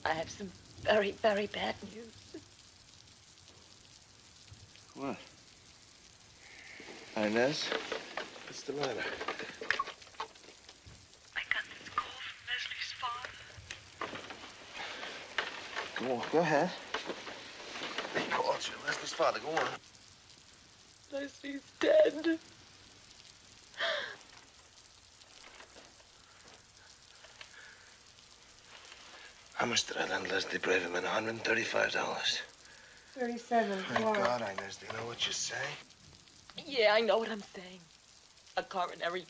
I have some very, very bad news. What? Inez? What's the matter? I got this call from Leslie's father. Go ahead. He called you. Leslie's father. Go on. Leslie's dead. How much did I lend Leslie Braverman? $135. 37. Thank God, Inez. Do you know what you're saying? Yeah, I know what I'm saying. A coronary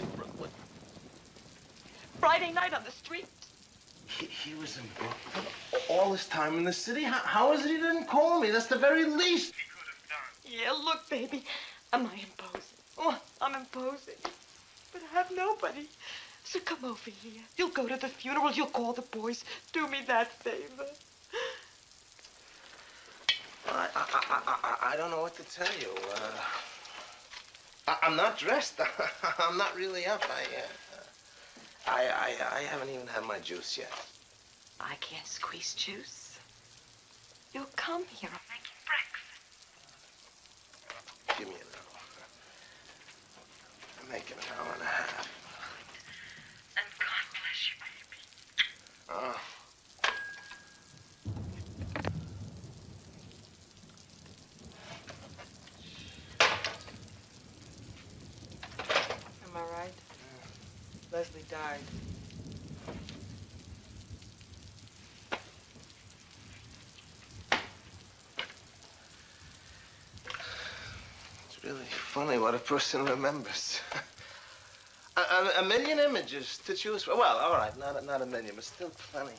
in Brooklyn. Friday night on the street. He was in Brooklyn all this time in the city? How is it he didn't call me? That's the very least he could have done. Yeah, look, baby. Am I imposing? Oh, I'm imposing. But I have nobody. So come over here. You'll go to the funeral. You'll call the boys. Do me that favor. I don't know what to tell you. I'm not dressed. I'm not really up. I haven't even had my juice yet. I can't squeeze juice. You'll come here. I'm making breakfast. Give me an hour. I'm making an hour and a half. And God bless you, baby. Oh. Am I right? Yeah. Leslie died. It's really funny what a person remembers. A million images to choose from. Well, all right, not a million, but still plenty.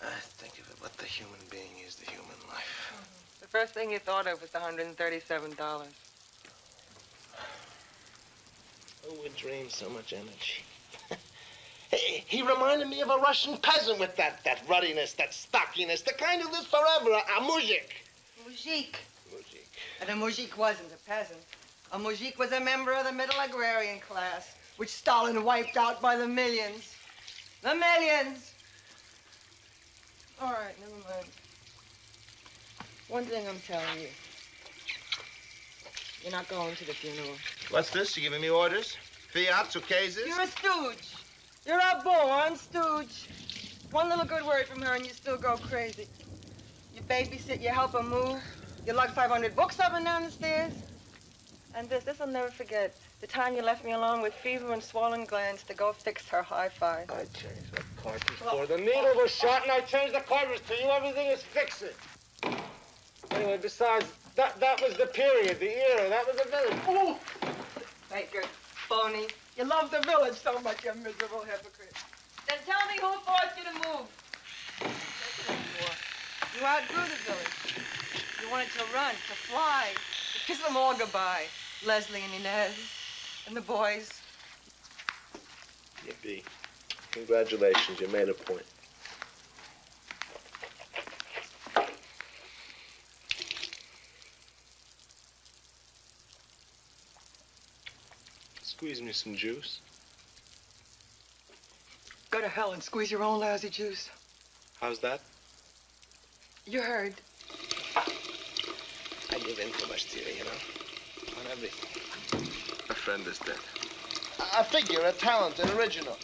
I think of it, what the human being is, the human life. Mm-hmm. The first thing you thought of was the $137. Who would dream so much energy? He reminded me of a Russian peasant with that ruddiness, that stockiness, the kind who lives forever, a mujik. Mujik. And a mujik wasn't a peasant. A mujik was a member of the middle agrarian class, which Stalin wiped out by the millions. The millions! All right, never mind. One thing I'm telling you. You're not going to the funeral. What's this? You giving me orders? Fiats, Ukazes? You're a stooge. You're a born stooge. One little good word from her and you still go crazy. You babysit, you help her move. You lug 500 books up and down the stairs. And this I'll never forget. The time you left me alone with fever and swollen glands to go fix her hi-fi. I changed the cartridge for the needle was shot and I changed the cartridge to you. Everything is fixing. Anyway, besides, that was the period, the era. That was the village. Ooh! Baker, phony. You love the village so much, you miserable hypocrite. Then tell me who forced you to move. You outgrew the village. You wanted to run, to fly, to kiss them all goodbye. Leslie and Inez, and the boys. Yippee. Congratulations, you made a point. Squeeze me some juice. Go to hell and squeeze your own lousy juice. How's that? You heard. I give in too much to you, you know? On everything. A friend is dead. A figure, a talent, an original.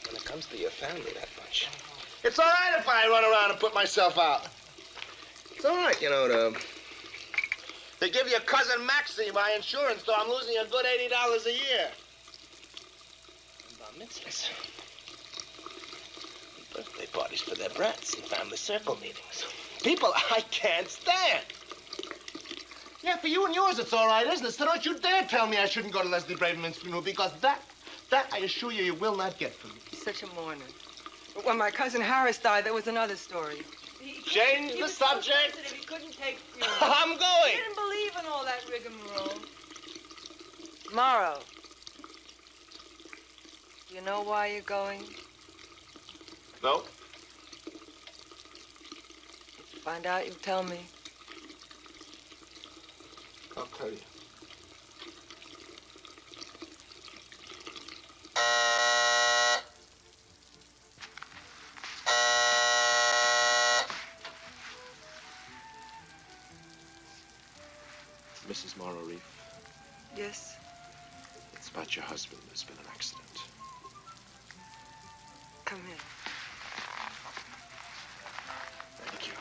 When it comes to your family, that much. It's all right if I run around and put myself out. It's all right, you know, to give your cousin Maxie my insurance, so I'm losing a good $80 a year. And bar mitzvahs. And birthday parties for their brats and family circle meetings. People I can't stand. Yeah, for you and yours, it's all right, isn't it? So don't you dare tell me I shouldn't go to Leslie Braverman's funeral, because that I assure you, you will not get from me. Such a mourner. But when my cousin Harris died, there was another story. Change the subject. So he couldn't take funeral. I'm going. He didn't believe in all that rigmarole. Morrow. Do you know why you're going? No. If you find out, you tell me. I'll tell you. Mrs. Morrow Reef? Yes. It's about your husband. There's been an accident. Come in. Thank you.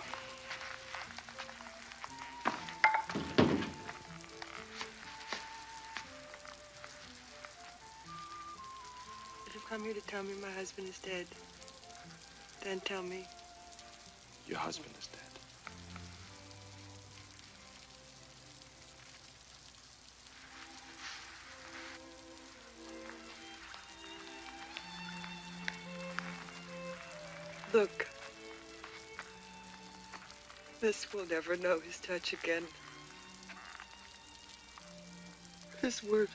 If you come here to tell me my husband is dead, then tell me. Your husband is dead. Look. This will never know his touch again. His work.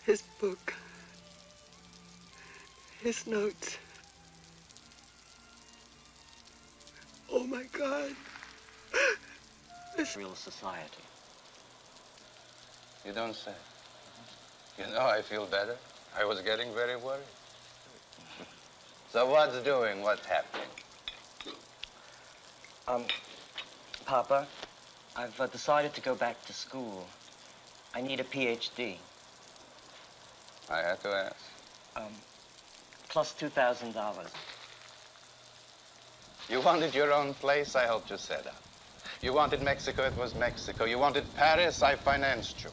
His book. His notes. Oh, my God. Real society. You don't say. You know, I feel better. I was getting very worried. So what's doing? What's happening? Papa, I've decided to go back to school. I need a PhD. I had to ask. Plus $2,000. You wanted your own place, I helped you set up. You wanted Mexico, it was Mexico. You wanted Paris, I financed you.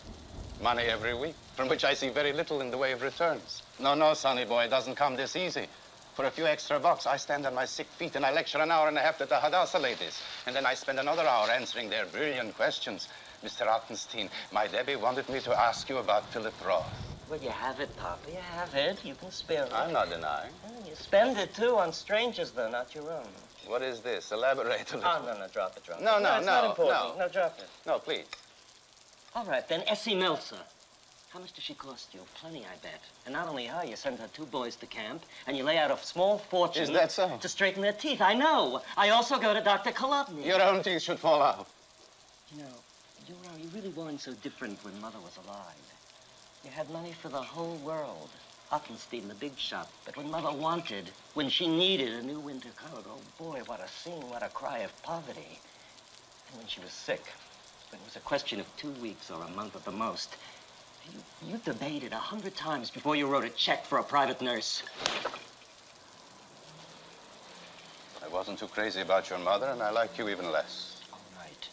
Money every week, from which I see very little in the way of returns. No, sonny boy, it doesn't come this easy. For a few extra bucks, I stand on my sick feet and I lecture an hour and a half to the Hadassah ladies. And then I spend another hour answering their brilliant questions. Mr. Ottenstein, my Debbie wanted me to ask you about Philip Roth. Well, you have it, Papa. You have it. You can spare it. I'm not denying. You spend it, too, on strangers, though, not your own. What is this? Elaborate a little. Oh, no, drop it. No, it's not important. No, drop it. No, please. All right, then, Essie Meltzer. How much does she cost you? Plenty, I bet. And not only her, you send her 2 boys to camp, and you lay out a small fortune... Is that so? ...to straighten their teeth. I know. I also go to Dr. Kolodny. Your own teeth should fall out. You know, you really weren't so different when Mother was alive. You had money for the whole world. Ottenstein, the big shop. But when Mother wanted, when she needed a new winter coat, oh, boy, what a scene, what a cry of poverty. And when she was sick, when it was a question of 2 weeks or a month at the most, you debated 100 times before you wrote a check for a private nurse. I wasn't too crazy about your mother, and I like you even less. All right.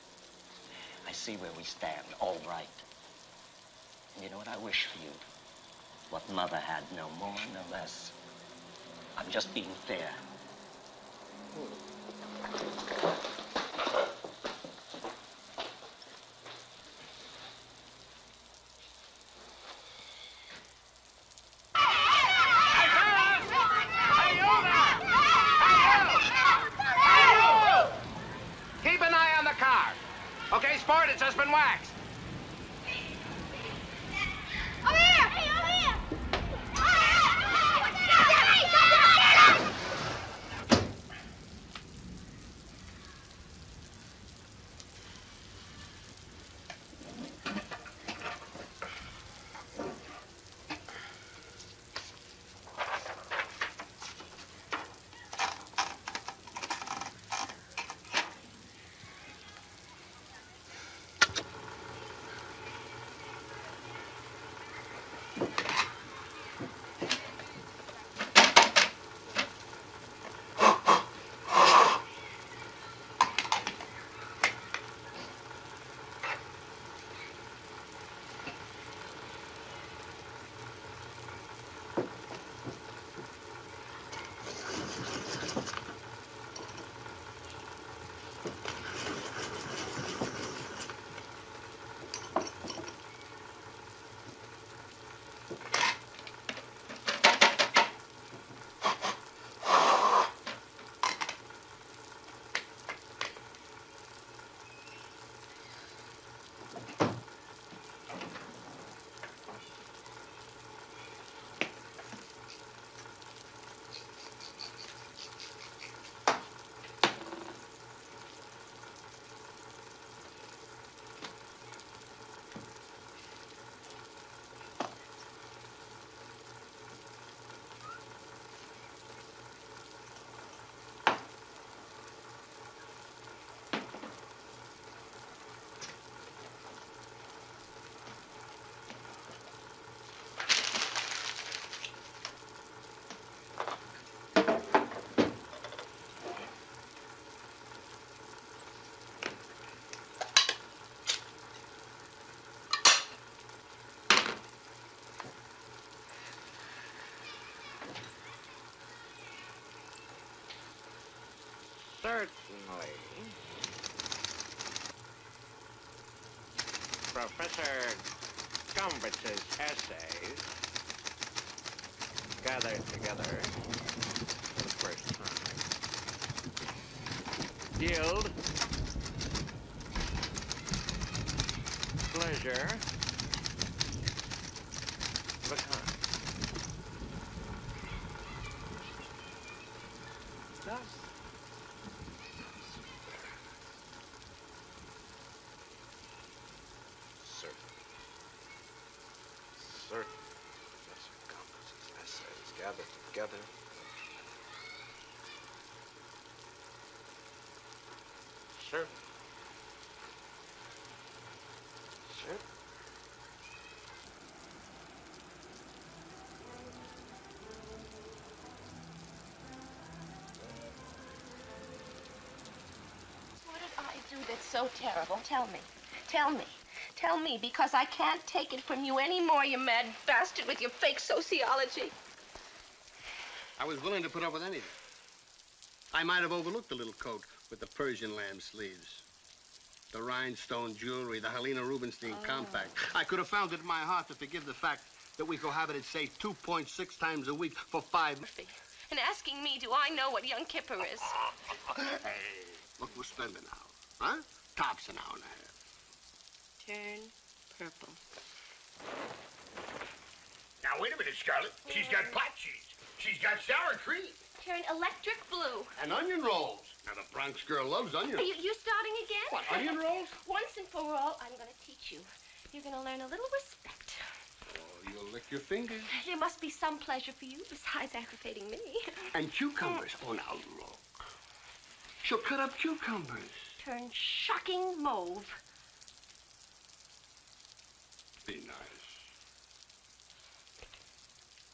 I see where we stand. All right. And you know what I wish for you? What Mother had, no more, no less. I'm just being fair. Keep an eye on the car. Okay, sport, it's just been waxed. Over here! Hey, over here! Certainly. Professor Gumbitz's essays, gathered together for the first time, yield pleasure of a kind. Thus, Certain Professor Gumbitz's essays gathered together. certain. Certain. What did I do that's so terrible? Tell me. Tell me. Tell me, because I can't take it from you anymore, you mad bastard with your fake sociology. I was willing to put up with anything. I might have overlooked the little coat with the Persian lamb sleeves, the rhinestone jewelry, the Helena Rubinstein compact. I could have found it in my heart to forgive the fact that we cohabited, say, 2.6 times a week for 5 months. And asking me, do I know what Young Kipper is? Hey, look, we'll spend an hour, huh? Tops an hour and a half. Turn purple. Now, wait a minute, Scarlett. She's got pot cheese. She's got sour cream. Turn electric blue. And onion rolls. Now, the Bronx girl loves onion Are rolls. you starting again? What, onion rolls? Once and for all, I'm going to teach you. You're going to learn a little respect. Oh, you'll lick your fingers. There must be some pleasure for you besides aggravating me. And cucumbers. Oh, now, look. She'll cut up cucumbers. Turn shocking mauve. Be nice.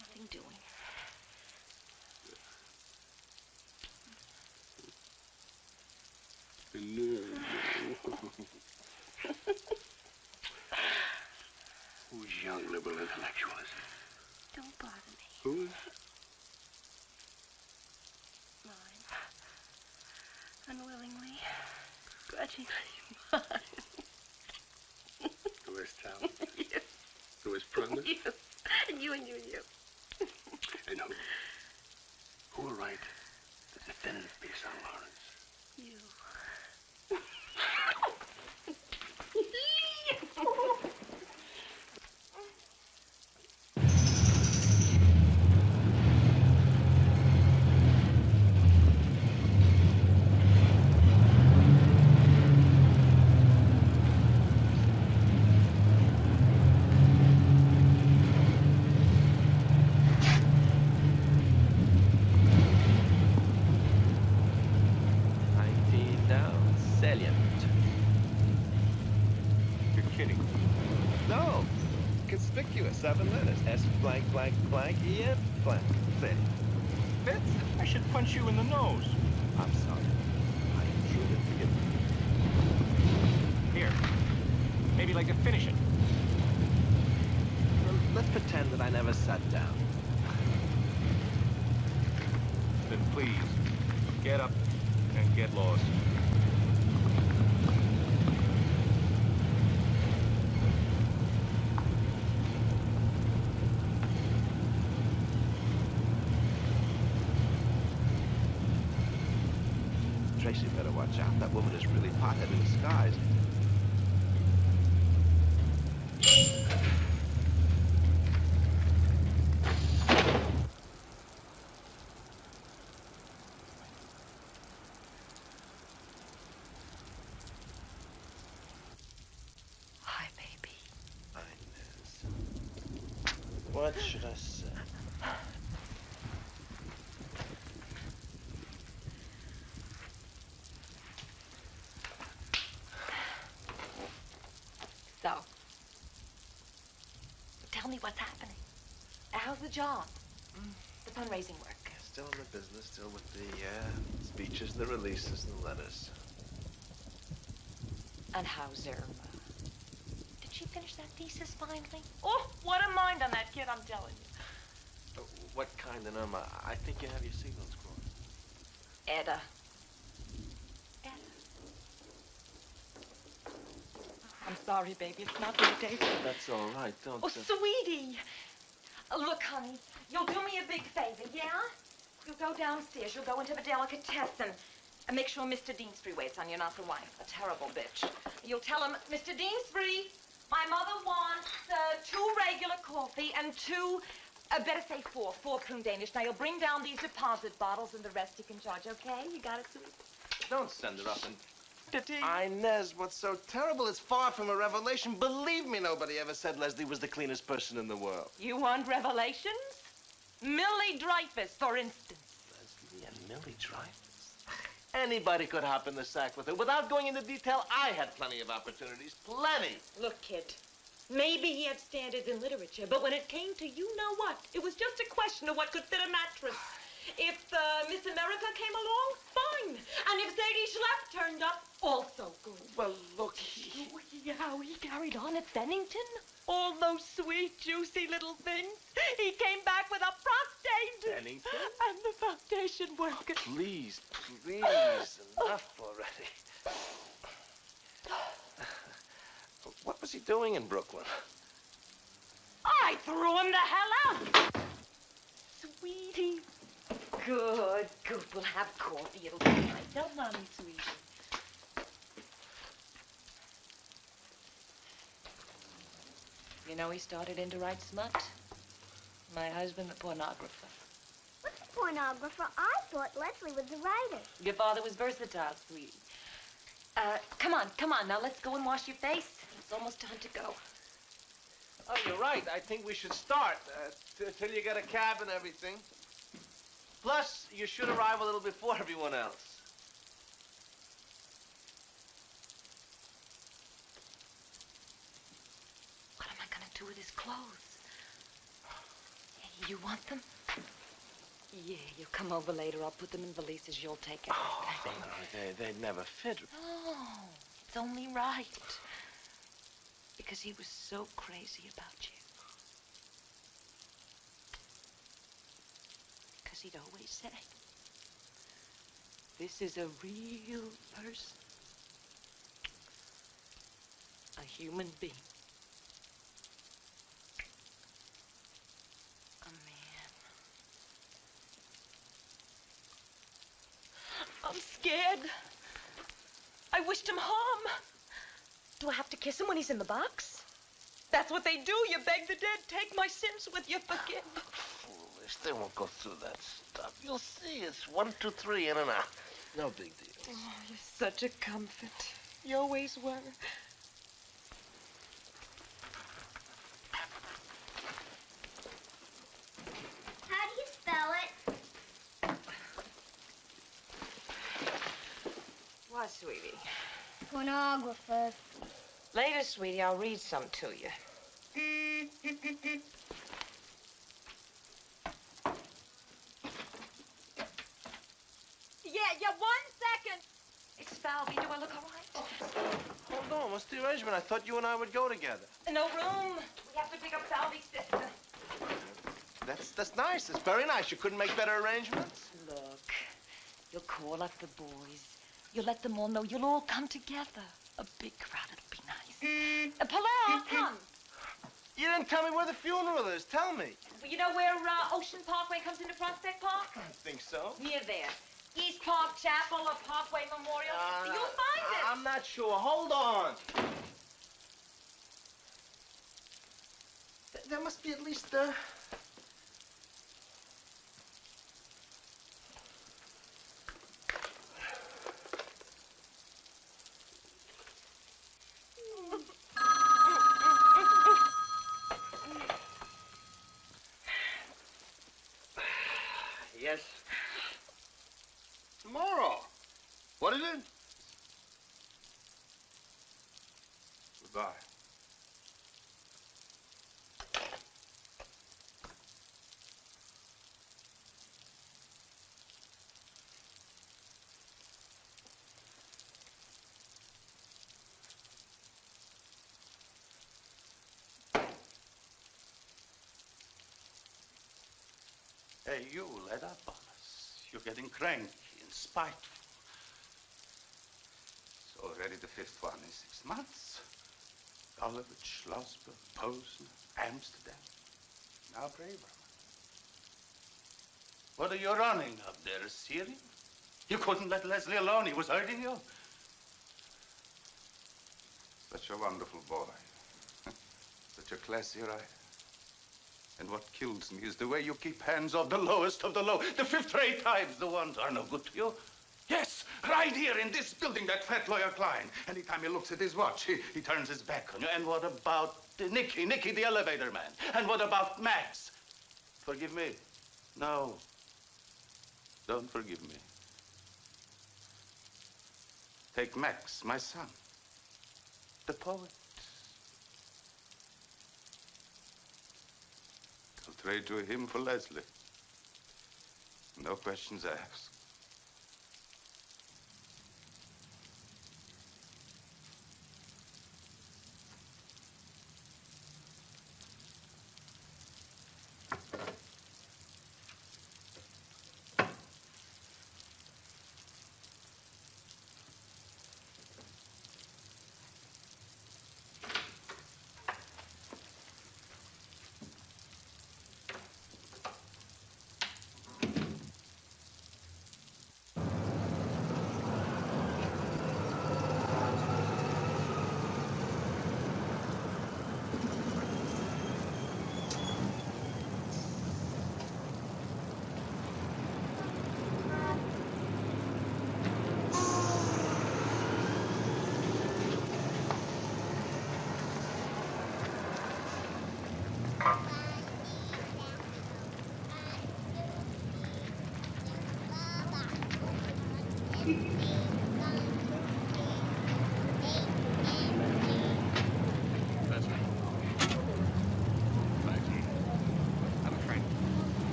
Nothing doing. Whose young liberal intellectual is it? Don't bother me. Whose? Mine. Unwillingly. Grudgingly mine. Who is talent? Yes. Who is promise? Yes. And you and you and you. And who will write the definitive piece on Lawrence? You. Conspicuous, 7 letters. S blank blank blank E F blank. Fit. Fitz, I should punch you in the nose. I'm sorry. I intruded. Forgive me. Here. Maybe you'd like to finish it. Well, let's pretend that I never sat down. Then please, get up and get lost. Tracy better watch out. That woman is really pothead in disguise. Hi, baby. Inez. What should I say? So, tell me what's happening. How's the job? The fundraising work. Still in the business, still with the speeches, the releases, and the letters. And how's Irma? Did she finish that thesis finally? Oh, what a mind on that kid, I'm telling you. What kind of Irma? I think you have your signals crossed. Edda. I'm sorry, baby. It's not your day. That's all right. Don't... Oh, sweetie. Look, honey, you'll do me a big favor, yeah? You'll go downstairs. You'll go into the delicatessen. And make sure Mr. Deansbury waits on you, not the wife. A terrible bitch. You'll tell him, Mr. Deansbury, my mother wants 2 regular coffee and 2, better say 4 prune Danish. Now, you'll bring down these deposit bottles and the rest you can charge, okay? You got it, sweetie? Don't send her up and... Inez, what's so terrible is far from a revelation. Believe me, nobody ever said Leslie was the cleanest person in the world. You want revelations? Millie Dreyfus, for instance. Leslie and Millie Dreyfus? Anybody could hop in the sack with her. Without going into detail, I had plenty of opportunities. Plenty. Look, kid, maybe he had standards in literature, but when it came to you-know-what, it was just a question of what could fit a mattress. If Miss America came along, fine. And if Sadie Schlepp turned up, also good. Well, look, how he carried on at Bennington? All those sweet, juicy little things. He came back with a prostate. Bennington? And the foundation worker. Please, enough already. What was he doing in Brooklyn? I threw him the hell out. Sweetie. Good. We'll have coffee. It'll be nice. Don't mommy, sweetie. You know, he started in to write smut. My husband, the pornographer. What's a pornographer? I thought Leslie was a writer. Your father was versatile, sweetie. Come on. Now, let's go and wash your face. It's almost time to go. Oh, you're right. I think we should start till you get a cab and everything. Plus, you should arrive a little before everyone else. What am I gonna do with his clothes? Hey, you want them? Yeah, you come over later. I'll put them in valises. You'll take it. Oh, no, they'd never fit. No, it's only right. Because he was so crazy about you. Because he'd always say, this is a real person. A human being. A man. I'm scared. I wished him harm. Do I have to kiss him when he's in the box? That's what they do. You beg the dead. Take my sins with you. Forgive. Foolish. They won't go through that stuff. You'll see. It's 1, 2, 3 in and out. No big deal. Oh, you're such a comfort. You always were. How do you spell it? What, sweetie? Pornographer. Later, sweetie, I'll read some to you. Yeah, 1 second. It's Falvey. Do I look all right? Hold on. What's the arrangement? I thought you and I would go together. No room. We have to pick up Falvey's sister. That's nice. It's very nice. You couldn't make better arrangements? Look, you'll call up the boys. You'll let them all know. You'll all come together. A big crowd. It'll be nice. Paul, come. You didn't tell me where the funeral is. Tell me. You know where Ocean Parkway comes into Prospect Park? I think so. Near there. East Park Chapel or Parkway Memorial. You'll find it. I'm not sure. Hold on. There must be at least, Yes. Tomorrow. What is it? Goodbye. Hey, you, let up on us. You're getting cranky and spiteful. It's already the 5th one in 6 months. Gulliver, Schlossberg, Posner, Amsterdam. Now Braverman. What are you running up there, a Syrian? You couldn't let Leslie alone. He was hurting you. Such a wonderful boy. Such a classy rider. And what kills me is the way you keep hands off the lowest of the low. The fifth-rate types, the ones who are no good to you. Yes, right here in this building, that fat lawyer Klein. Anytime he looks at his watch, he turns his back on you. And what about Nicky the elevator man? And what about Max? Forgive me? No. Don't forgive me. Take Max, my son, the poet. I'll trade to him for Leslie. No questions asked.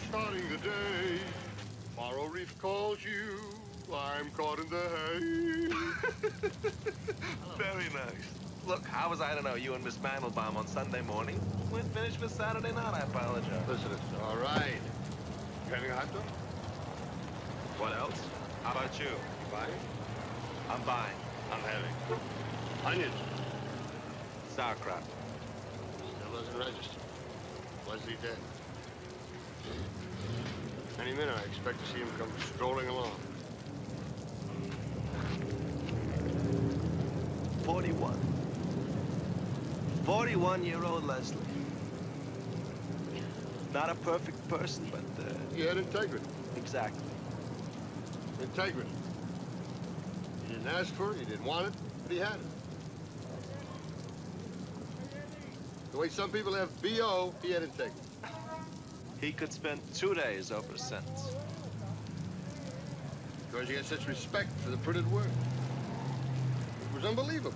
Starting the day, Morrow Reef calls you, I'm caught in the hay. Very nice. Look, how was I to know you and Miss Mandelbaum on Sunday morning? We'd finished for Saturday night, I apologize. Listen, it's all right. You having a hot dog? What else? How about you? You buying? I'm buying. I'm having. Onions. Sauerkraut. Still doesn't register. Leslie dead. Any minute, I expect to see him come strolling along. 41. 41-year-old Leslie. Not a perfect person, but... He had integrity. Exactly. Integrity. He didn't ask for it, he didn't want it, but he had it. The way some people have B.O., he had integrity. He could spend 2 days over a sentence. Because he had such respect for the printed word. It was unbelievable.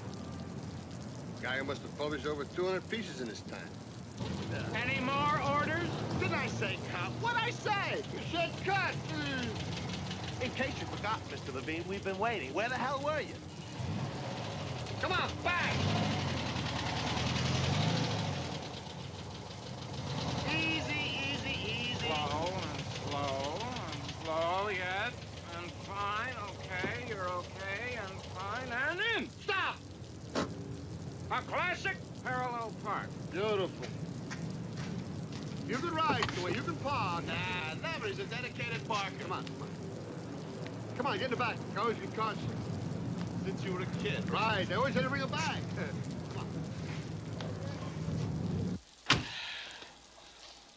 A guy who must have published over 200 pieces in his time. Any more orders? Didn't I say cut? What'd I say? You said cut! In case you forgot, Mr. Levine, we've been waiting. Where the hell were you? Come on, back! Slow, yes, and fine, okay, you're okay, and fine, and in! Stop! A classic parallel park. Beautiful. You can ride, Joey, you can park. Nah, never. He's a dedicated parker. Come on, come on. Come on, get in the back. I always get caution. Since you were a kid. Right, they always had to bring a bag. Come on.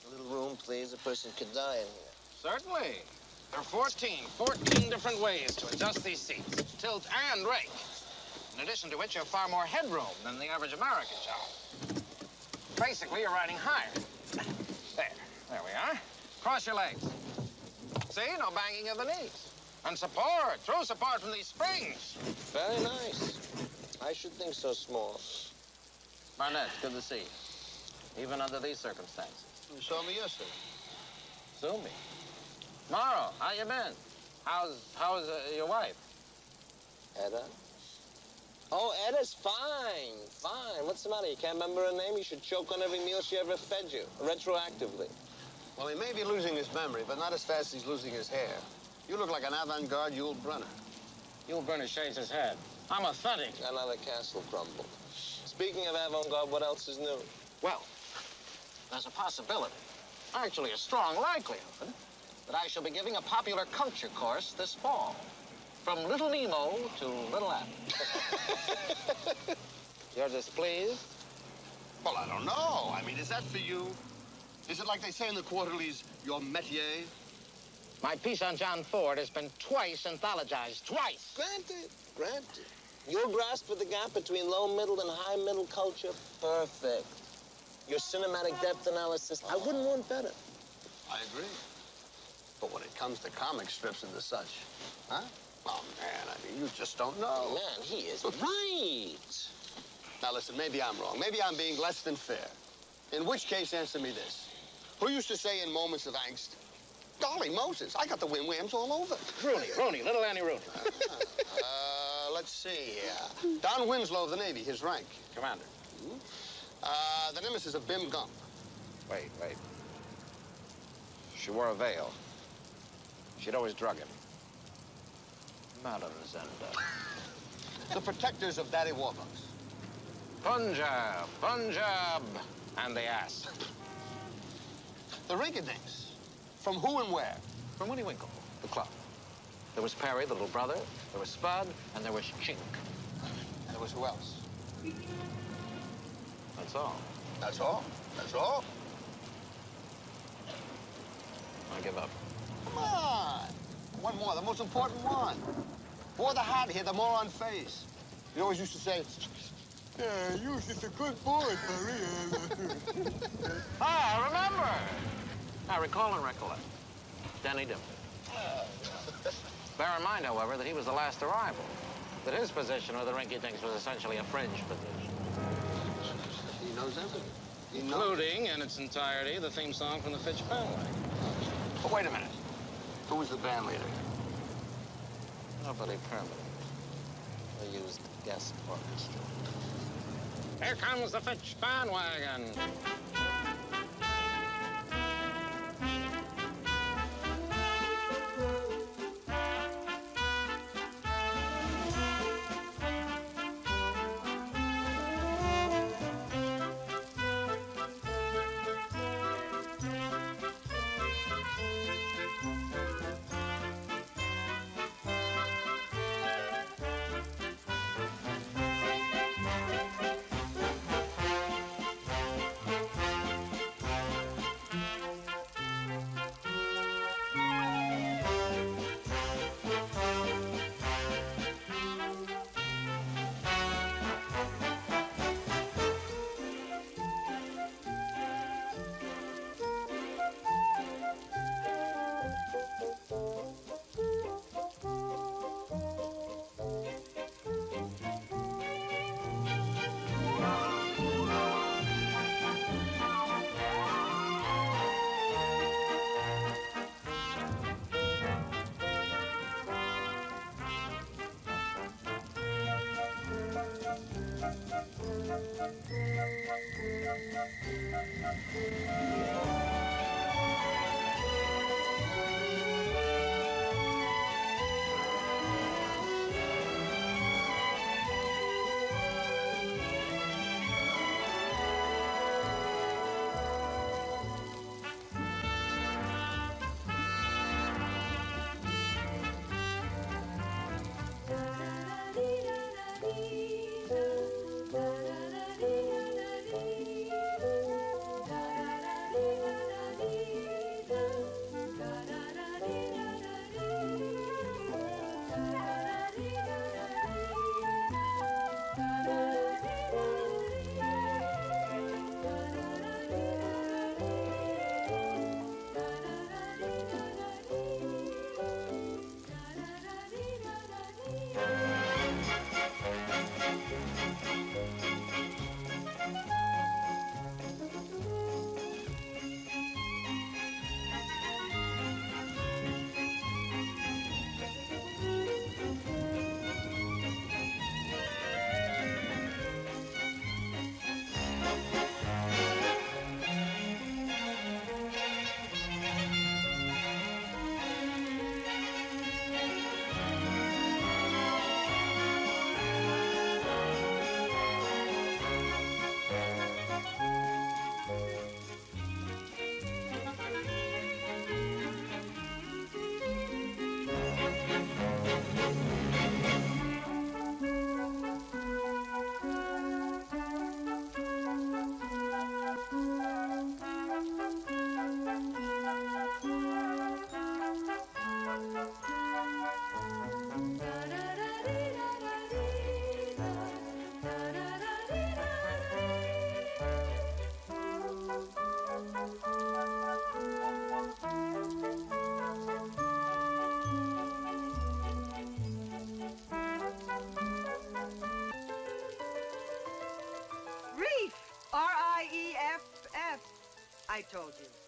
A little room, please. A person could die in here. Certainly. There are 14 different ways to adjust these seats. Tilt and rake. In addition to which, you have far more headroom than the average American child. Basically, you're riding higher. There we are. Cross your legs. See, no banging of the knees. And support, true support from these springs. Very nice. I should think so small. Barnett, good to see you. Even under these circumstances. You saw me yesterday. Sue me. Morrow, how you been? How's your wife? Edda? Oh, Edda's fine. Fine. What's the matter? You can't remember her name? You should choke on every meal she ever fed you, retroactively. Well, he may be losing his memory, but not as fast as he's losing his hair. You look like an avant-garde Yul Brynner. Yul Brynner shaves his head. I'm authentic. Another castle crumbled. Speaking of avant-garde, what else is new? Well, there's a possibility, actually a strong likelihood, that I shall be giving a popular culture course this fall. From Little Nemo to Little Adam. You're displeased? Well, I don't know. I mean, is that for you? Is it like they say in the quarterlies, your métier? My piece on John Ford has been twice anthologized. Twice! Granted, granted. Your grasp of the gap between low middle and high middle culture, perfect. Your cinematic depth analysis, I wouldn't want better. I agree. But when it comes to comic strips and the such, huh? Oh, man, I mean, you just don't know. Man, he is right. Now, listen, maybe I'm wrong. Maybe I'm being less than fair. In which case, answer me this. Who used to say in moments of angst, golly, Moses, I got the wham-whams all over. Rooney, little Annie Rooney. Let's see here. Don Winslow of the Navy, his rank. Commander. The nemesis of Bim Gump. Wait. She wore a veil. She'd always drug him. Madam Zenda. The protectors of Daddy Warbucks. Punjab, and the ass. The Ringadinks. From who and where? From Winnie Winkle, the club. There was Perry, the little brother, there was Spud, and there was Chink. And there was who else? That's all. That's all? That's all? I give up. Come on. One more, the most important one. Wore the hat here, the moron face. You always used to say, yeah, you was just a good boy, Perry. I remember. I recall and recollect. Danny Dimple. Bear in mind, however, that he was the last arrival. That his position with the rinky-dinks was essentially a fringe position. He knows everything. Including, in its entirety, the theme song from the Fitch family. But wait a minute. Who was the band leader? Nobody permanent. They used guest orchestra. Here comes the Fitch bandwagon.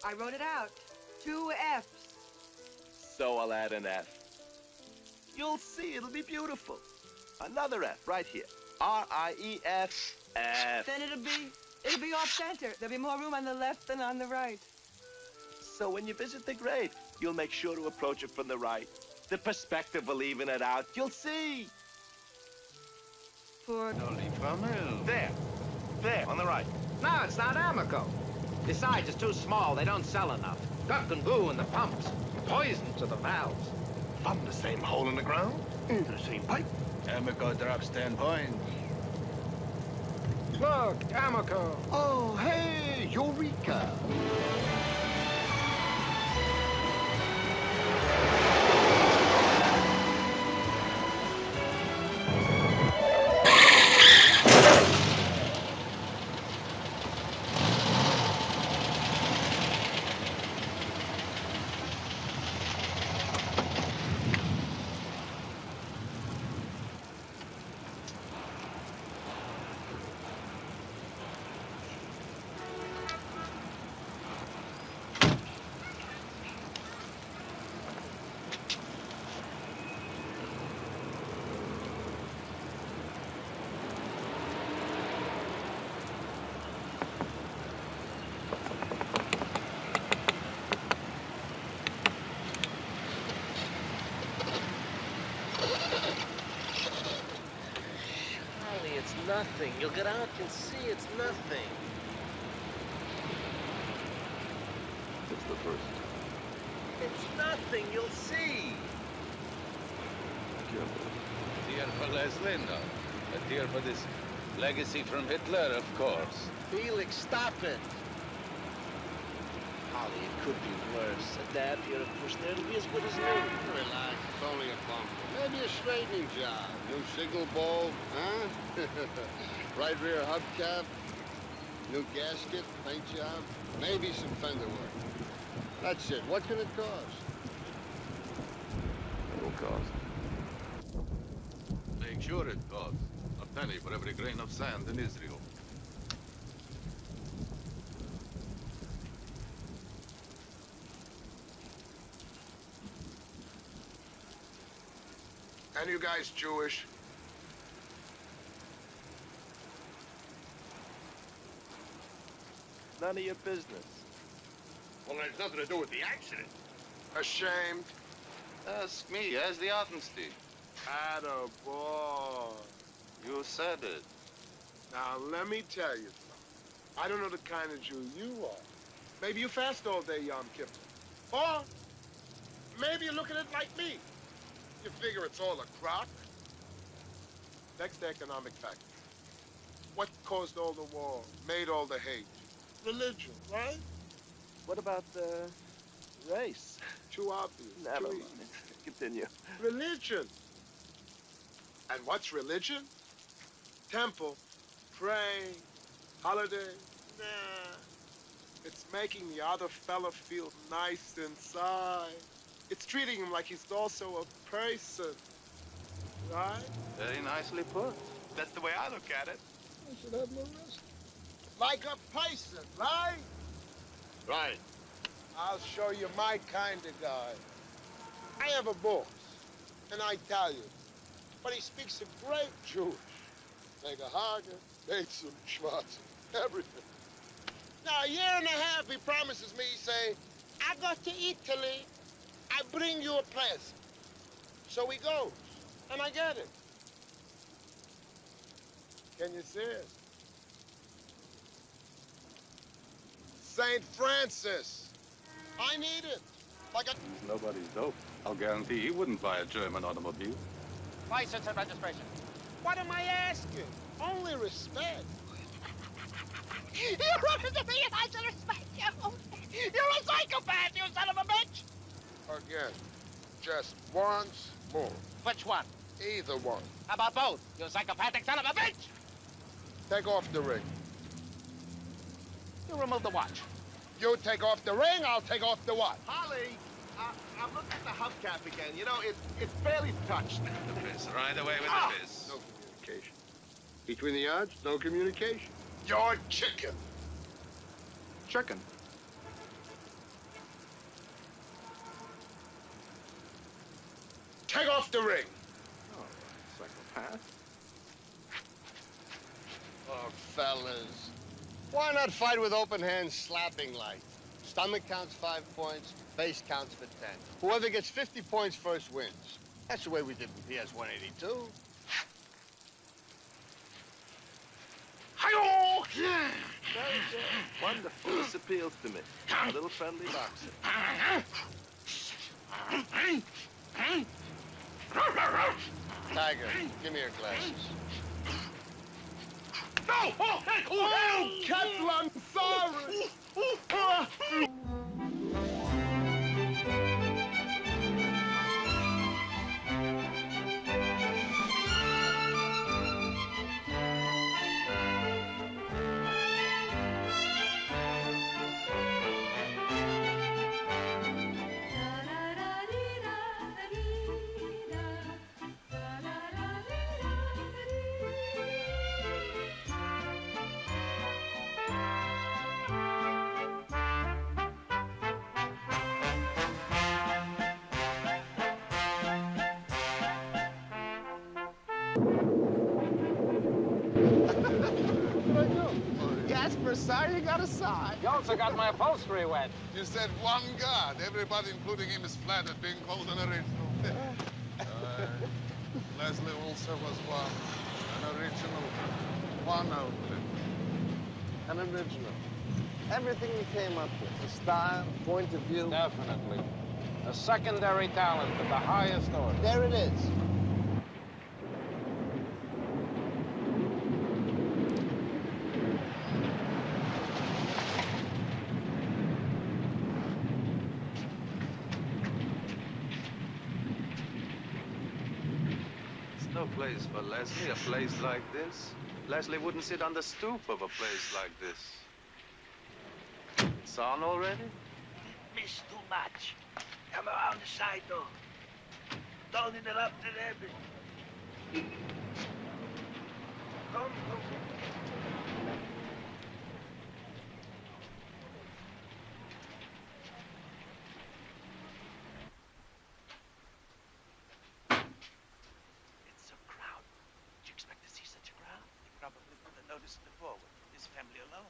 I wrote it out. 2 F's. So I'll add an F. You'll see, it'll be beautiful. Another F right here. R-I-E-F, F. Then it'll be off center. There'll be more room on the left than on the right. So when you visit the grave, you'll make sure to approach it from the right. The perspective will even it out. You'll see. Poor... There, on the right. No, it's not Amico. Besides, it's too small. They don't sell enough. Duck and goo in the pumps. Poison to the valves. From the same hole in the ground, into the same pipe. Amico drops 10 points. Look, Amico. Oh, hey, Eureka. Nothing. You'll get out and see it's nothing. It's the first. It's nothing. You'll see. Dear for Leslie, no. A dear for this legacy from Hitler, of course. Felix, stop it. Holly, it could be worse. A dab here, a push there, it'll be as good as new. Relax, it's only a bump. Maybe a straightening job. New signal bulb, huh? Right rear hubcap, new gasket, paint job, maybe some fender work. That's it. What can it cost? It'll cost. Make sure it costs a penny for every grain of sand in Israel. And you guys Jewish? None of your business. Well, it has nothing to do with the accident. Ashamed? Ask me, as the Attenstein. Attaboy. You said it. Now, let me tell you something. I don't know the kind of Jew you are. Maybe you fast all day, Yom Kippur. Or maybe you look at it like me. You figure it's all a crock. Next economic factor. What caused all the war, made all the hate? Religion, right? What about race? Too obvious. Never too mind. Continue. Religion. And what's religion? Temple, pray, holiday. Nah. It's making the other fella feel nice inside. It's treating him like he's also a person. Right? Very nicely put. That's the way I look at it. I should have no rest. Like a person, right? Right. I'll show you my kind of guy. I have a boss, and I tell you, but he speaks a great Jewish. Like a Hager, Bateson, Schwartz, everything. Now, a year and a half, he promises me, he say, I go to Italy, I bring you a present. So he goes, and I get it. Can you see it? St. Francis. I need it. Like a... He's nobody's dope. I'll guarantee he wouldn't buy a German automobile. License and registration. What am I asking? Only respect. You run into me and I should respect you. You're a psychopath, you son of a bitch. Again, just once more. Which one? Either one. How about both, you psychopathic son of a bitch? Take off the ring. You remove the watch. You take off the ring, I'll take off the watch. Holly, I'm looking at the hubcap again. You know, it's barely touched. The piss. Right away with the piss. No communication. Between the odds, no communication. You're chicken. Chicken. Take off the ring. Oh, psychopath. Oh, fellas. Why not fight with open hands, slapping like? Stomach counts 5 points, face counts for 10. Whoever gets 50 points first wins. That's the way we did in PS 182. Hi-yo! Very good. Wonderful. This appeals to me. A little friendly boxing. Tiger, give me your glasses. No! Oh, Kettle, I'm sorry! Jasper, sorry you got a sigh. You also got my upholstery wet. You said one God. Everybody, including him, is flat at being called an original. Leslie also was one. An original. One only. An original. Everything you came up with. A style, point of view. Definitely. A secondary talent of the highest order. There it is. It's no place for Leslie, a place like this. Leslie wouldn't sit on the stoop of a place like this. It's on already? Miss too much. Come around the side door. Don't interrupt the rabbit. Come. It's a crowd. Did you expect to see such a crowd? They probably put a notice in the forward. This family alone.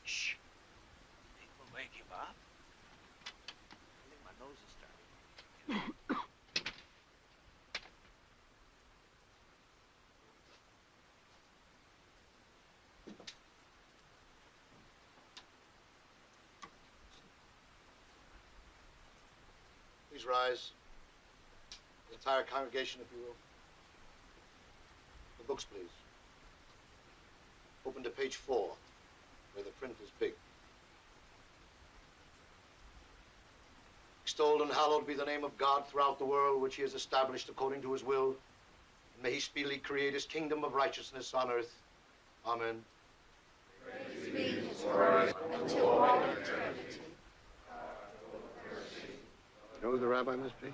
Shh. Think we'll wake him up? I think my nose is starting. Please rise. The entire congregation, if you will. The books, please. Open to page 4, where the print is big. Extolled and hallowed be the name of God throughout the world, which he has established according to his will. And may he speedily create his kingdom of righteousness on earth. Amen. Praise be his word until all eternity. You know who the rabbi must be?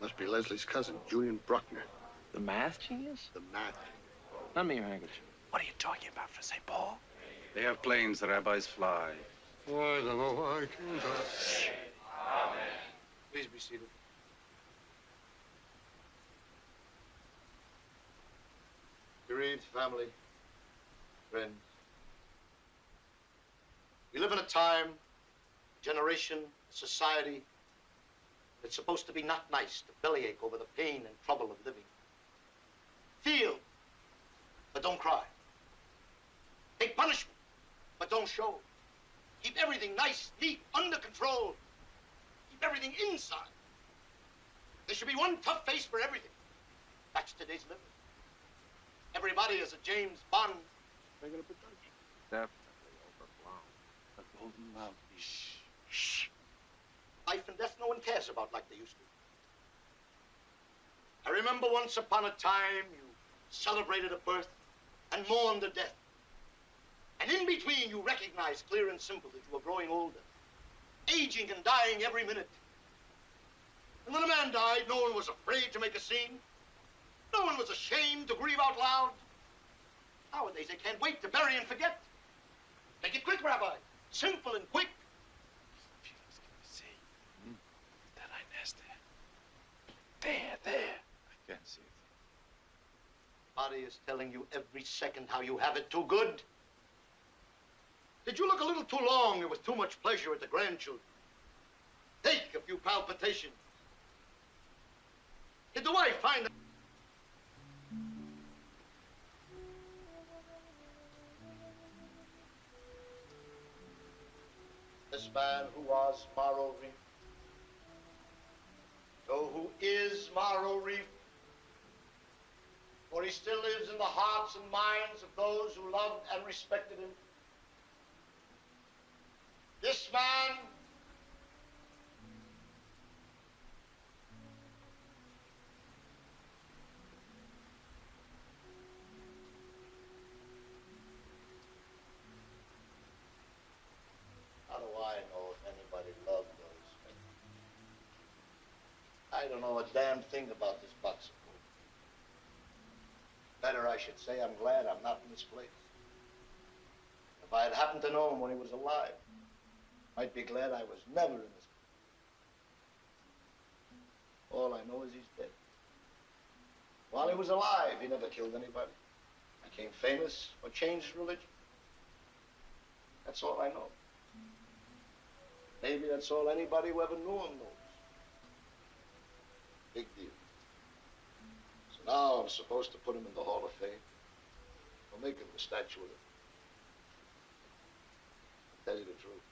Must be Leslie's cousin, Julian Bruckner. The math genius? The math. Lend me your handkerchief. What are you talking about for St. Paul? They have planes the rabbis fly. Oh, I don't know why I can't. Please be seated. You read, family, friends. We live in a time, generation, society that's supposed to be not nice, to bellyache over the pain and trouble of living. Feel, but don't cry. Take punishment, but don't show. Keep everything nice, neat, under control. Keep everything inside. There should be one tough face for everything. That's today's living. Everybody is a James Bond. Regular production. Definitely overblown. A golden mouthpiece. Shh. Life and death no one cares about like they used to. I remember once upon a time you celebrated a birth and mourned a death. And in between you recognized clear and simple that you were growing older, aging and dying every minute. And when a man died, no one was afraid to make a scene. No one was ashamed to grieve out loud. Nowadays, they can't wait to bury and forget. Make it quick, Rabbi. Simple and quick. Felix, give me There. I can't see it. Body is telling you every second how you have it too good. Did you look a little too long and with too much pleasure at the grandchildren? Take a few palpitations. Did the wife find that? This man who was Morrow Reef, know who is Morrow Reef, for he still lives in the hearts and minds of those who loved and respected him. This man how do I know if anybody loved those men? I don't know a damn thing about this box of gold. Better, I should say, I'm glad I'm not in this place. If I had happened to know him when he was alive, I'd be glad I was never in this place. All I know is he's dead. While he was alive, he never killed anybody. Became famous or changed his religion. That's all I know. Maybe that's all anybody who ever knew him knows. Big deal. So now I'm supposed to put him in the Hall of Fame. Or make him a statue of him. I'll tell you the truth.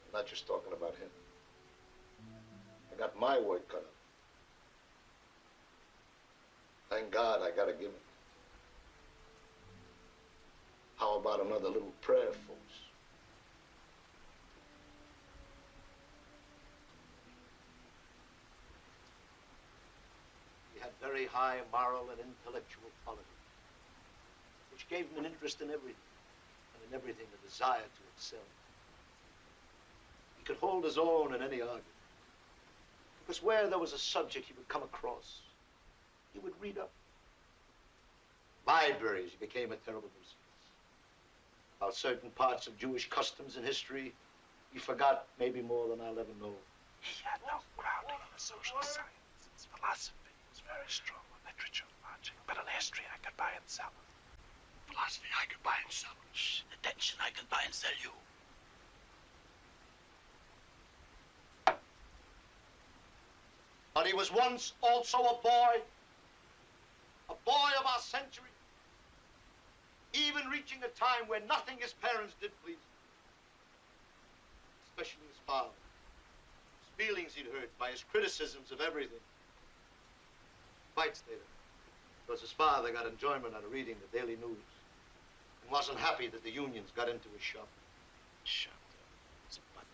I'm not just talking about him. I got my work cut out. Thank God I got a gimmick. How about another little prayer, folks? He had very high moral and intellectual qualities, which gave him an interest in everything, and in everything a desire to excel. He could hold his own in any argument, because where there was a subject he would come across, he would read up. Libraries became a terrible nuisance. About certain parts of Jewish customs and history, he forgot maybe more than I'll ever know. He had no grounding in the social science. His philosophy was very strong on literature and logic, but in history I could buy and sell it. Philosophy I could buy and sell it. Attention I could buy and sell you. But he was once also a boy of our century, even reaching a time where nothing his parents did please him, especially his father. His feelings he'd hurt by his criticisms of everything. Fights later, because his father got enjoyment out of reading the daily news and wasn't happy that the unions got into his shop. Shop, it's a button.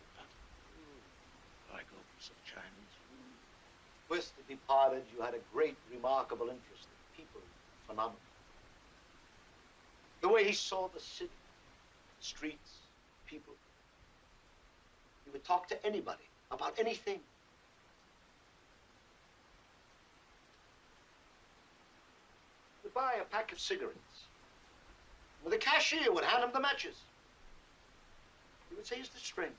I go for some Chinese food. With the departed, you had a great, remarkable interest in people, phenomena. The way he saw the city, streets, people. He would talk to anybody about anything. He would buy a pack of cigarettes. Well, the cashier would hand him the matches. He would say, "Is this strange?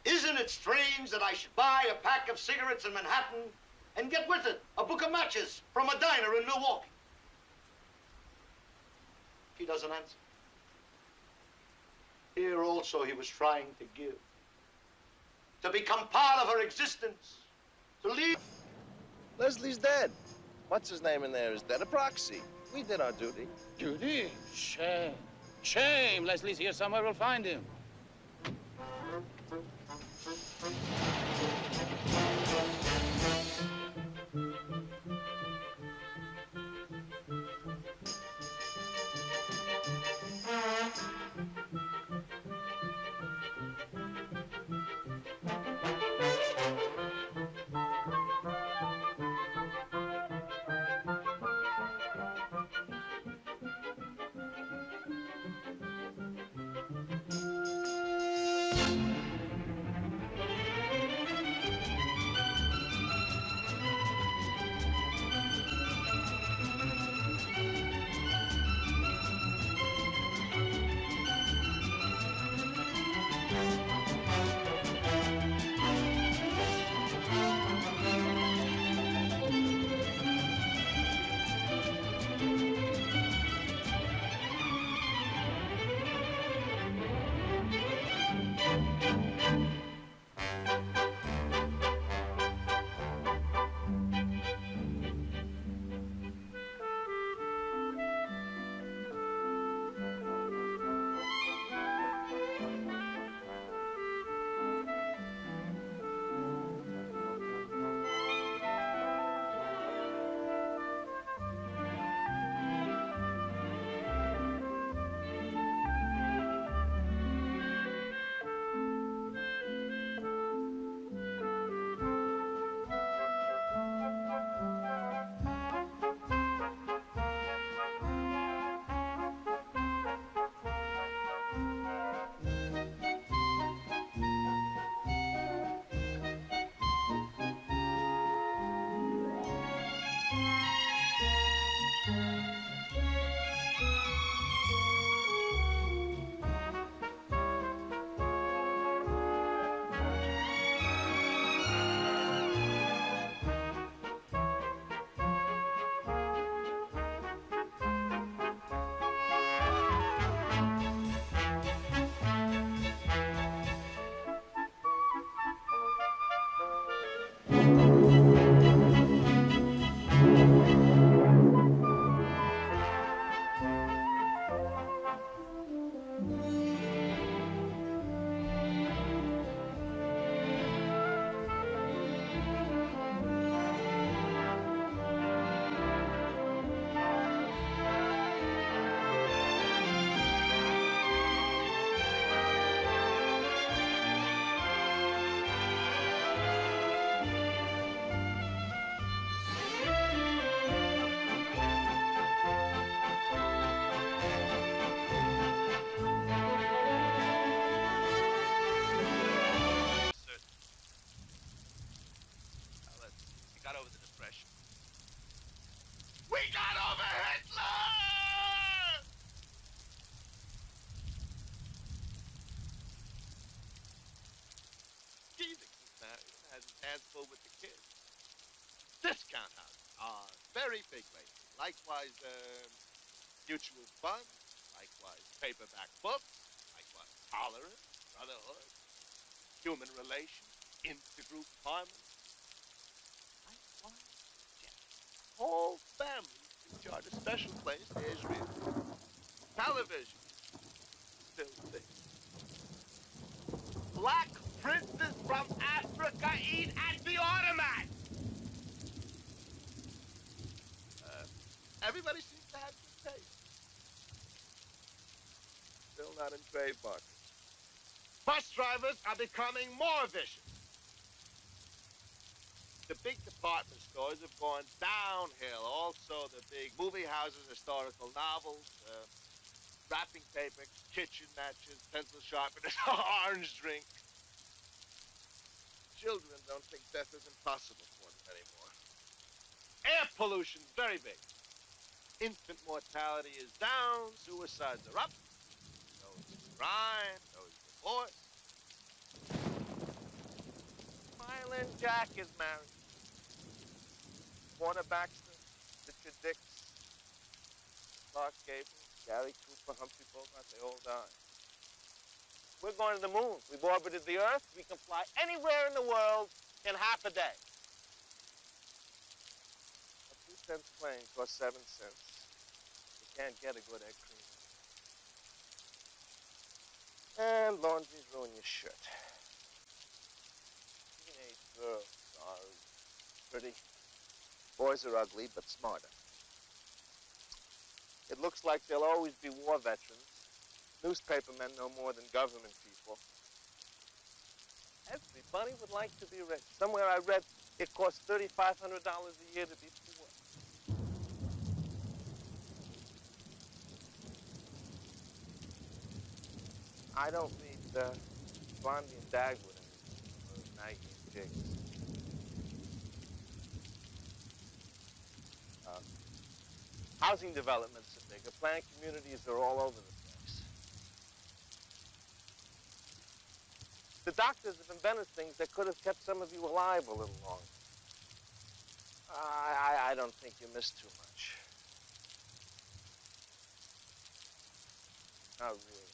Isn't it strange that I should buy a pack of cigarettes in Manhattan and get with it a book of matches from a diner in Milwaukee?" She doesn't answer. Here also he was trying to give, to become part of her existence, to leave. Leslie's dead. What's his name in there is dead. A proxy. We did our duty. Duty? Shame. Shame. Leslie's here somewhere. We'll find him. got over the Depression. We got over Hitler! Stephenson's married and has his hands full with the kids. Discount houses are very big lately. Likewise, mutual funds. Likewise, paperback books. Likewise, tolerance, brotherhood, human relations, intergroup harmony. Likewise, death. Whole families can charge a special place to Israel. Television. Still things. Black princes from Africa eat at the automat. Everybody seems to have good taste. Still not in trade markets. Bus drivers are becoming more vicious. The big department stores have gone downhill. Also, the big movie houses, historical novels, wrapping paper, kitchen matches, pencil sharpeners, orange drink. Children don't think death is impossible for them anymore. Air pollution's very big. Infant mortality is down, suicides are up. So is crime, so is divorce. Violin Jack is married. Warner Baxter, Richard Dix, Clark Gable, Gary Cooper, Humphrey Bogart, they all died. We're going to the moon. We've orbited the Earth. We can fly anywhere in the world in half a day. A 2-cent plane costs 7 cents. You can't get a good egg cream. And laundry's ruin your shirt. Teenage girls are pretty. Boys are ugly, but smarter. It looks like there'll always be war veterans. Newspapermen no more than government people. Everybody would like to be rich. Somewhere I read it costs $3,500 a year to be poor. I don't read Blondie and Dagwood anymore, or Maggie and Jiggs. Housing developments are bigger. Planned communities are all over the place. The doctors have invented things that could have kept some of you alive a little longer. I don't think you missed too much. Not really.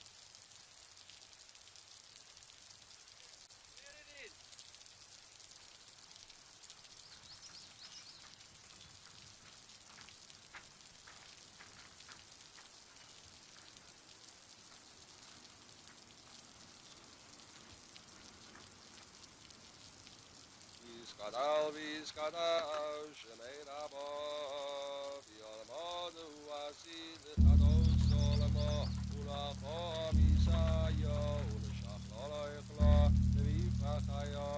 Viskadal, Shemeirabo, Violamo, the Wasid, Ados, Solamo, Ulaho, Misayo, Ulashakla, Ekla, the Vifakayo,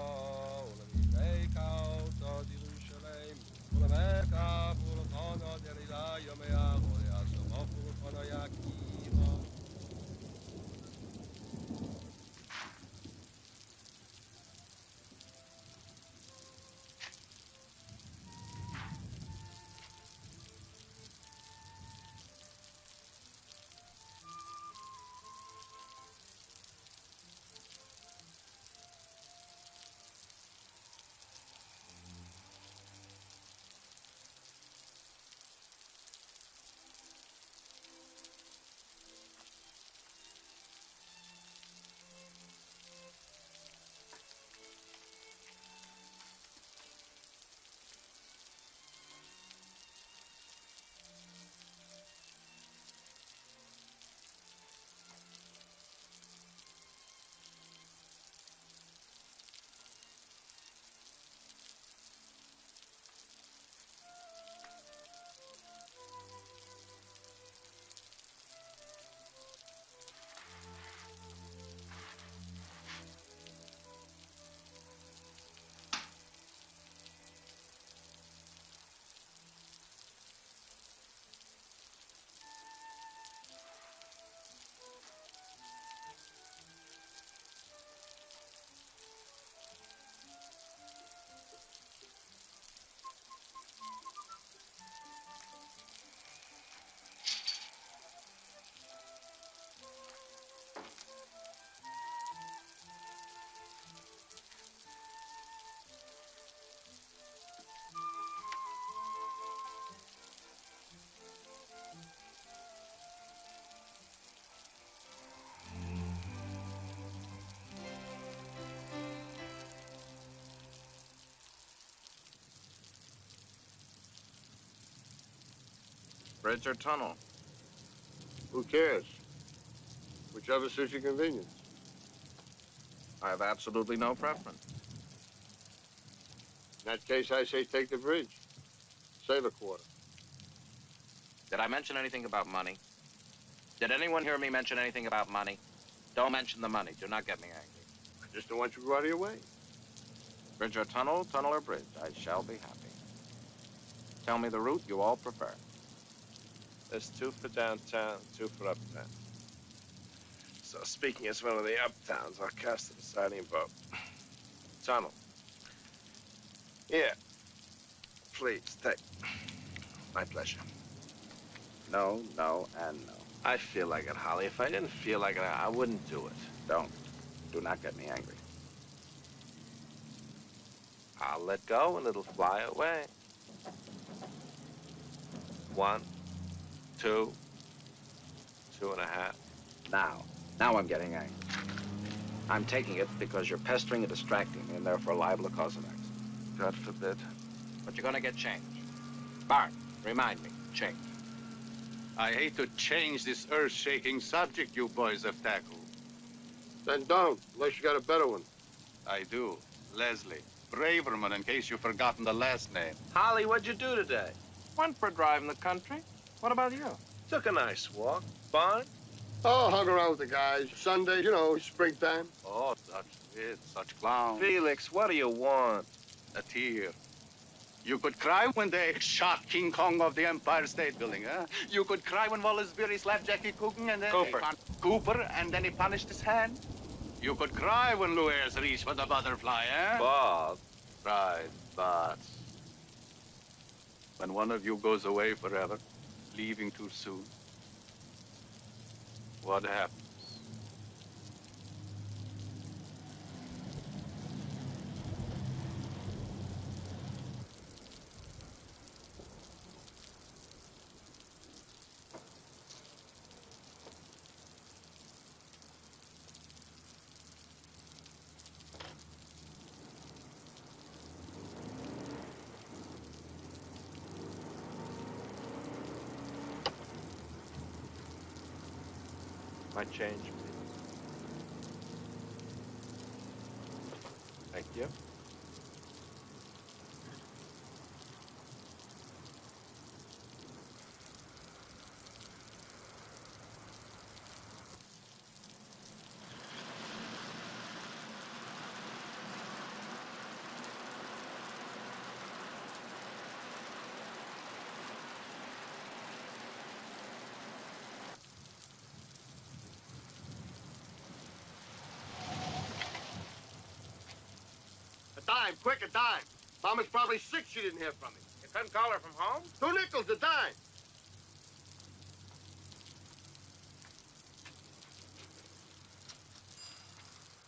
Ulamifekao, to Jerusalem, Ulameka, Fulatono, Derida, Yomea, Hoyasamo, Fulatono, Yakiva. Bridge or tunnel? Who cares? Whichever suits your convenience. I have absolutely no preference. In that case, I say take the bridge. Save a quarter. Did I mention anything about money? Did anyone hear me mention anything about money? Don't mention the money. Do not get me angry. I just don't want you to go out of your way. Bridge or tunnel, tunnel or bridge. I shall be happy. Tell me the route you all prefer. There's 2 for downtown, 2 for uptown. So speaking as one of the uptowns, I'll cast the deciding vote. Tunnel. Here. Please, take. My pleasure. No, no, and no. I feel like it, Holly. If I didn't feel like it, I wouldn't do it. Don't. Do not get me angry. I'll let go and it'll fly away. 1, 2, 2.5. Now I'm getting angry. I'm taking it because you're pestering and distracting me and therefore liable to cause an accident. God forbid. But you're gonna get change. Bart, remind me, change. I hate to change this earth-shaking subject you boys have tackled. Then don't, unless you got a better one. I do. Leslie. Braverman, in case you've forgotten the last name. Holly, what'd you do today? Went for a drive in the country. What about you? Took a nice walk. Barn? Oh, hung around with the guys. Sunday, you know, springtime. Oh, such kids, such clowns. Felix, what do you want? A tear. You could cry when they shot King Kong of the Empire State Building, huh? You could cry when Wallace Beery slapped Jackie Coogan and then... Cooper, and then he punished his hand. You could cry when Lou Ayres reached for the butterfly, eh? Bob. Right, but... when one of you goes away forever, leaving too soon, what happens? My change, please. Thank you. A dime, quick, a dime. Mama's probably sick she didn't hear from me. You couldn't call her from home? 2 nickels, a dime.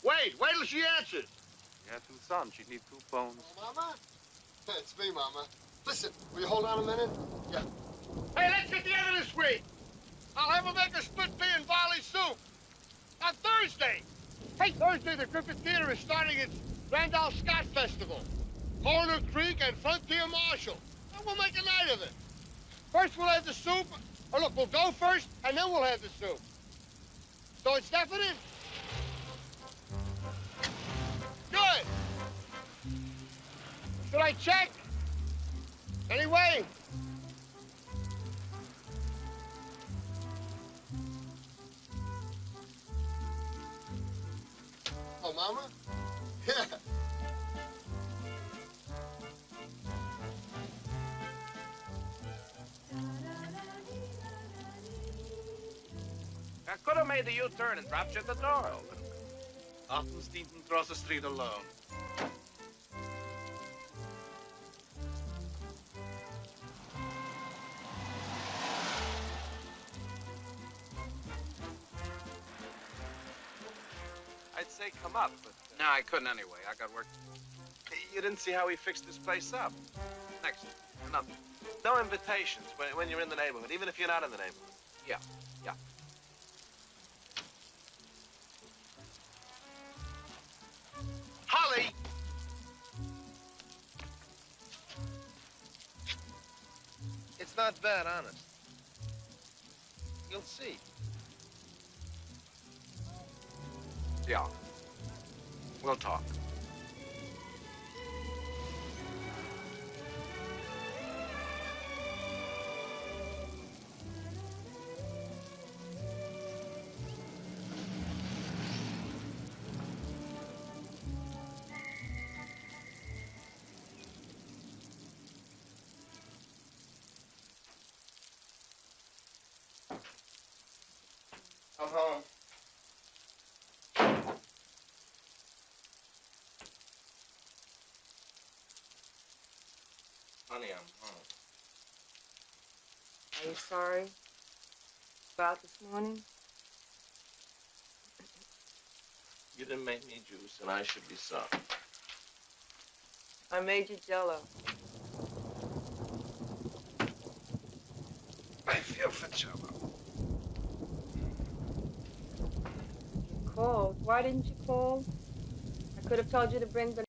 Wait till she answers. Yes, and son, she'd need 2 phones. Mama? It's me, Mama. Listen, will you hold on a minute? Yeah. Hey, let's get together this week. I'll have her make a split pea and barley soup. On Thursday. Hey, Thursday, the Griffith Theater is starting its Randolph Scott Festival. Corner Creek and Frontier Marshall. And we'll make a night of it. First, we'll have the soup. Oh, look, we'll go first, and then we'll have the soup. So it's definite? Good. Should I check? Anyway. Oh, Mama? Yeah. I could have made the U-turn and dropped you at the door. Ottenstein can cross the street alone. I'd say come up, but... No, I couldn't anyway. I got work. You didn't see how he fixed this place up. Next. Nothing. No invitations when you're in the neighborhood, even if you're not in the neighborhood. Yeah. Holly! It's not bad, honest. You'll see. Yeah. We'll talk. I'm home. Honey, I'm home. Are you sorry about this morning? You didn't make me juice, and I should be sorry. I made you Jell-O. I feel for Jell-O. You called. Why didn't you call? I could have told you to bring the...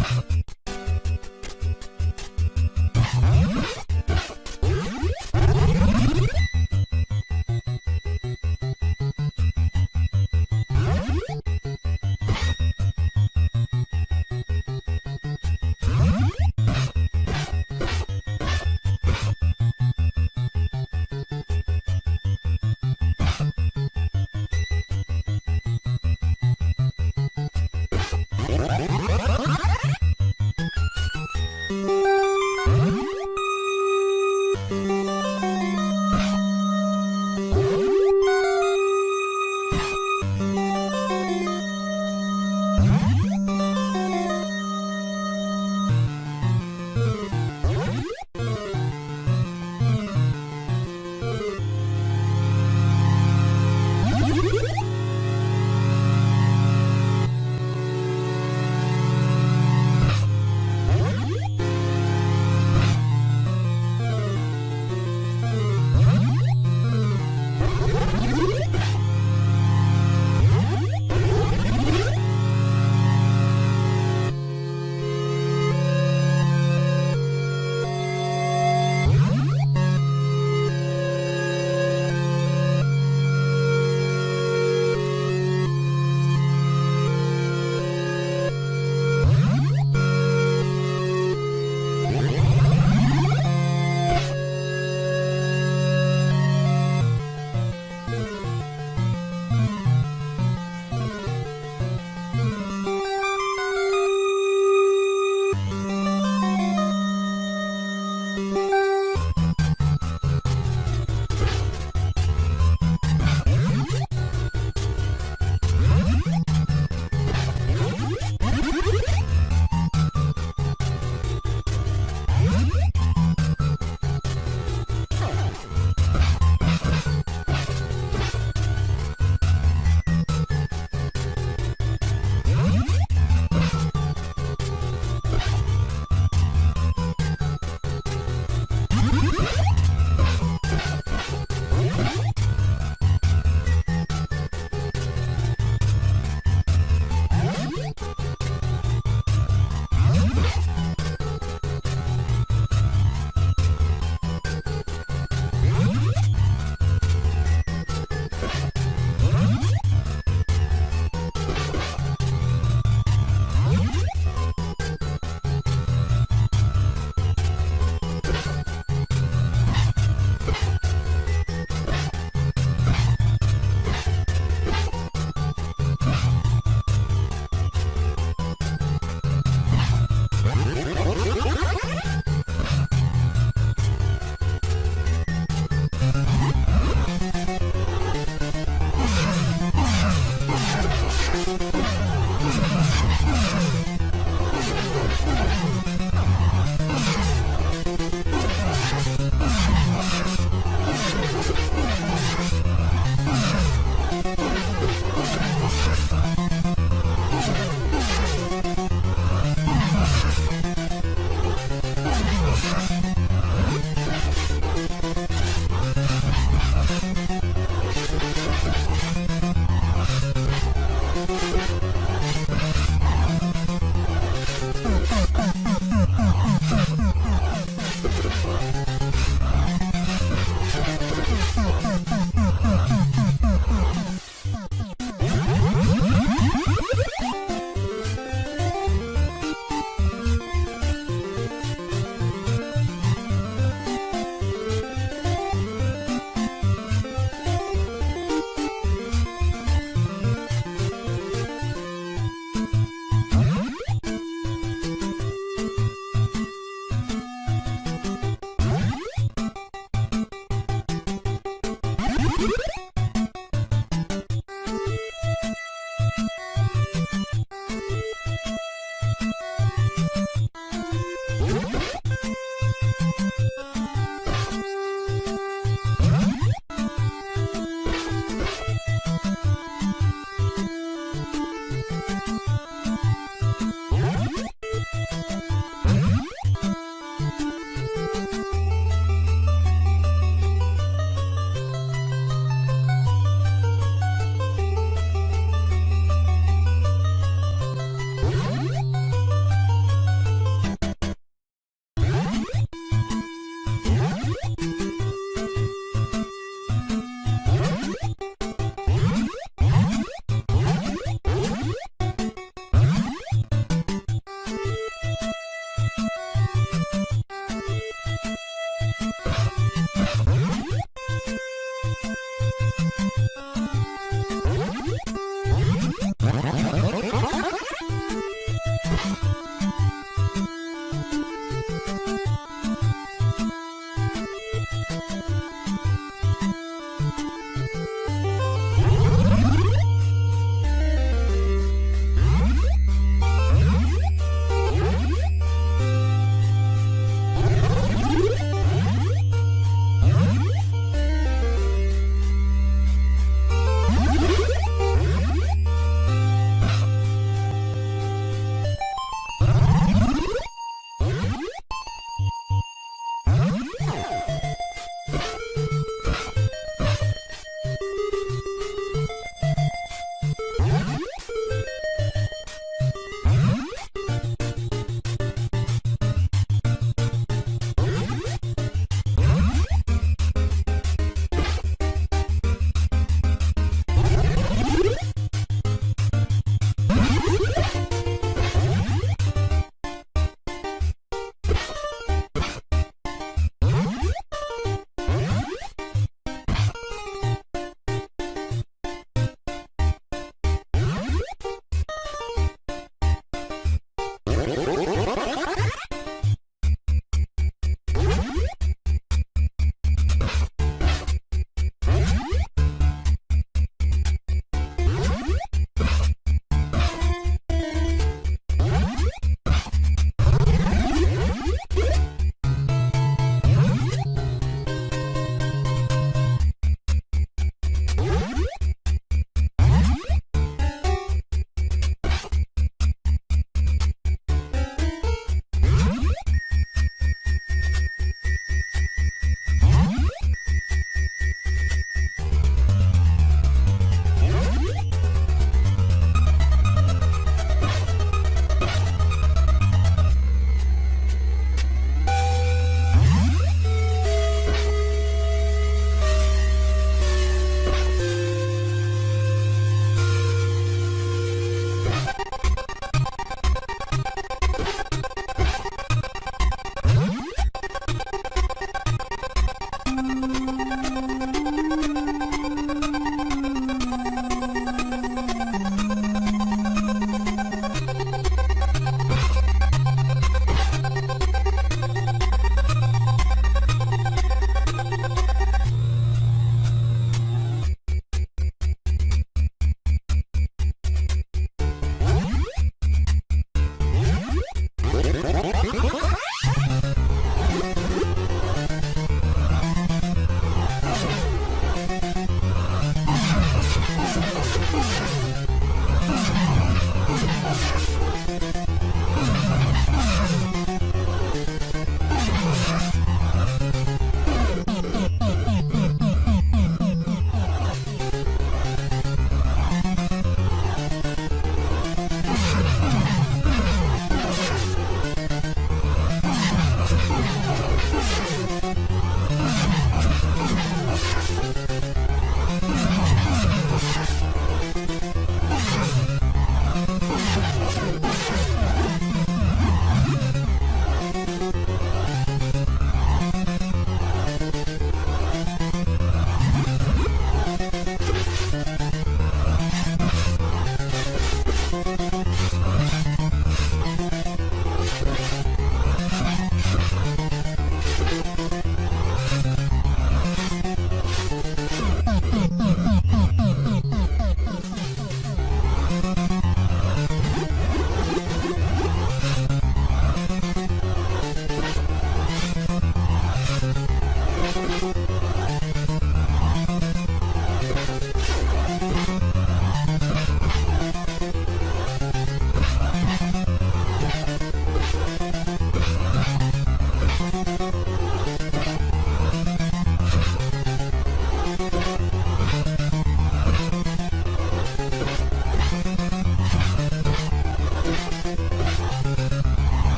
Braverman.